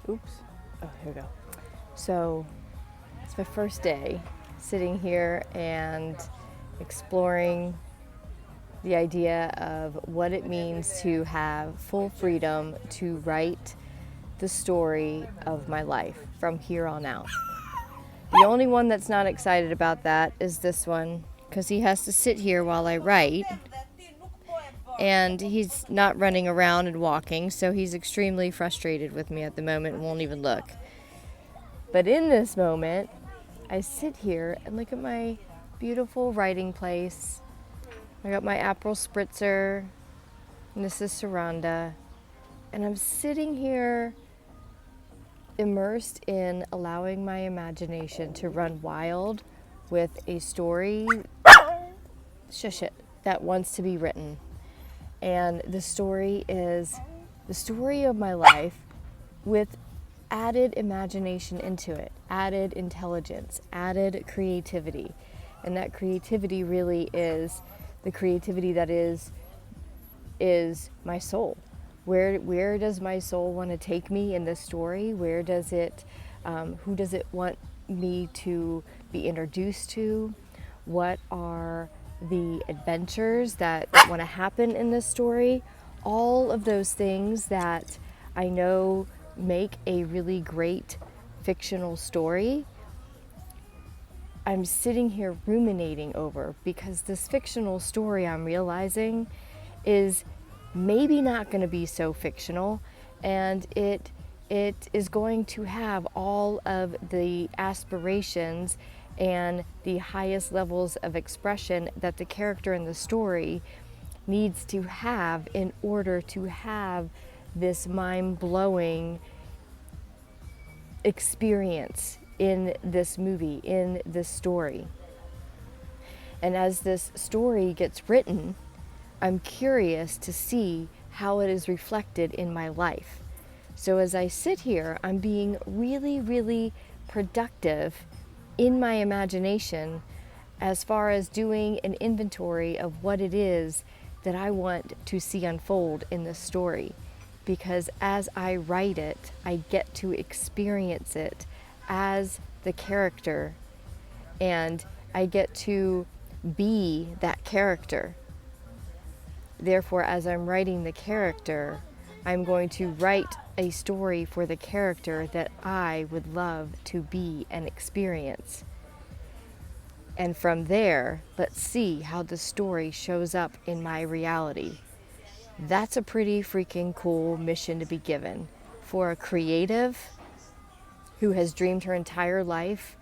Oops. Oh, here we go. So it's my first day sitting here and exploring the idea of what it means to have full freedom to write the story of my life from here on out. The only one that's not excited about that is this one, because he has to sit here while I write, and he's not running around and walking, so he's extremely frustrated with me at the moment and won't even look. But in this moment, I sit here and look at my beautiful writing place. I got my Aperol Spritzer, and this is Sarandë, and I'm sitting here immersed in allowing my imagination to run wild with a story that wants to be written. And the story is the story of my life with added imagination into it, added intelligence, added creativity. And that creativity really is the creativity that is my soul. Where does my soul want to take me in this story? Where does it, who does it want me to be introduced to? What are the adventures that want to happen in this story? All of those things that I know make a really great fictional story, I'm sitting here ruminating over, because this fictional story, I'm realizing, is maybe not going to be so fictional, and it is going to have all of the aspirations and the highest levels of expression that the character in the story needs to have in order to have this mind-blowing experience in this movie, in this story. And as this story gets written, I'm curious to see how it is reflected in my life. So as I sit here, I'm being really, really productive in my imagination as far as doing an inventory of what it is that I want to see unfold in this story. Because as I write it, I get to experience it as the character, and I get to be that character. Therefore, as I'm writing the character, I'm going to write a story for the character that I would love to be and experience. And from there, let's see how the story shows up in my reality. That's a pretty freaking cool mission to be given for a creative who has dreamed her entire life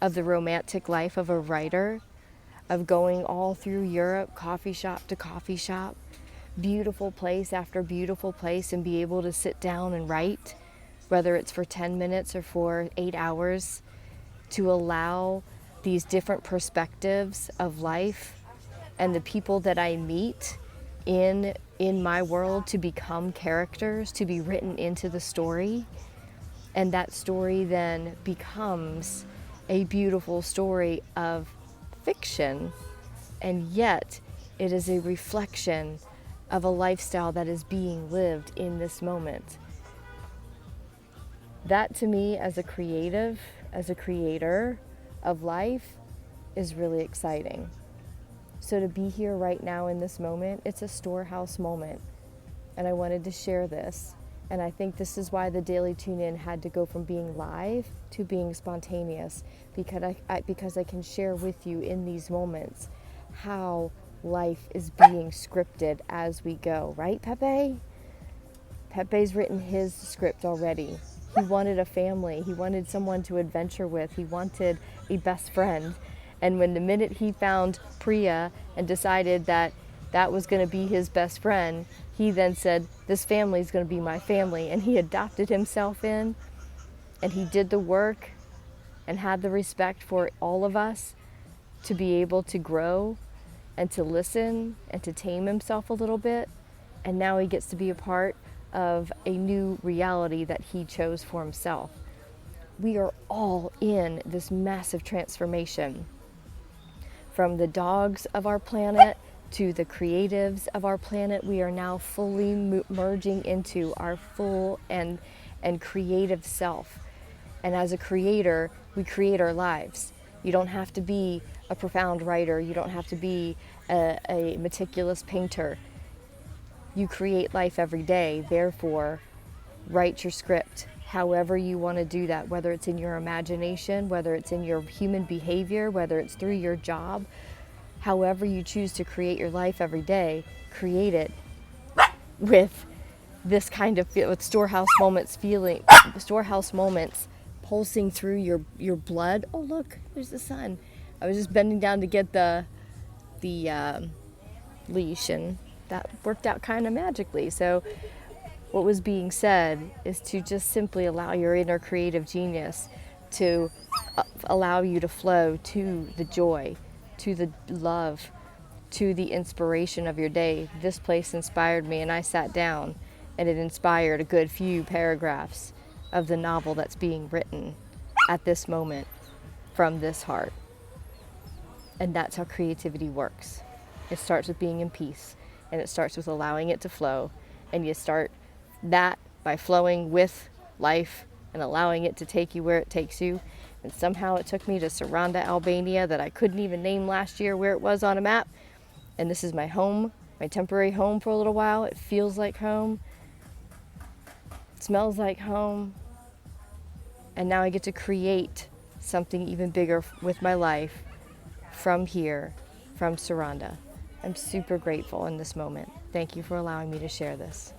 of the romantic life of a writer, of going all through Europe, coffee shop to coffee shop, beautiful place after beautiful place, and be able to sit down and write, whether it's for 10 minutes or for 8 hours, to allow these different perspectives of life and the people that I meet in my world to become characters, to be written into the story. And that story then becomes a beautiful story of fiction, and yet it is a reflection of a lifestyle that is being lived in this moment. That, to me, as a creative, as a creator of life, is really exciting. So to be here right now in this moment, it's a Storehouse moment, and I wanted to share this. And I think this is why the Daily Tune In had to go from being live to being spontaneous, because I can share with you in these moments how life is being scripted as we go. Right, Pepe? Pepe's written his script already. He wanted a family. He wanted someone to adventure with. He wanted a best friend. And when the minute he found Priya and decided that that was going to be his best friend, he then said, this family is going to be my family. And he adopted himself in, and he did the work and had the respect for all of us to be able to grow and to listen and to tame himself a little bit. And now he gets to be a part of a new reality that he chose for himself. We are all in this massive transformation. From the dogs of our planet to the creatives of our planet, we are now fully merging into our full and and creative self. And as a creator, we create our lives. You don't have to be a profound writer. You don't have to be a meticulous painter. You create life every day. Therefore, write your script however you want to do that, whether it's in your imagination, whether it's in your human behavior, whether it's through your job. However you choose to create your life every day, create it with this kind of with storehouse moments feeling, storehouse moments pulsing through your blood. Oh look, there's the sun. I was just bending down to get the leash, and that worked out kind of magically. So what was being said is to just simply allow your inner creative genius to allow you to flow to the joy, to the love, to the inspiration of your day. This place inspired me, and I sat down, and it inspired a good few paragraphs of the novel that's being written at this moment from this heart. And that's how creativity works. It starts with being in peace, and it starts with allowing it to flow. And you start that by flowing with life and allowing it to take you where it takes you. And somehow it took me to Sarandë, Albania, that I couldn't even name last year where it was on a map. And this is my home, my temporary home for a little while. It feels like home. It smells like home. And now I get to create something even bigger with my life from here, from Sarandë. I'm super grateful in this moment. Thank you for allowing me to share this.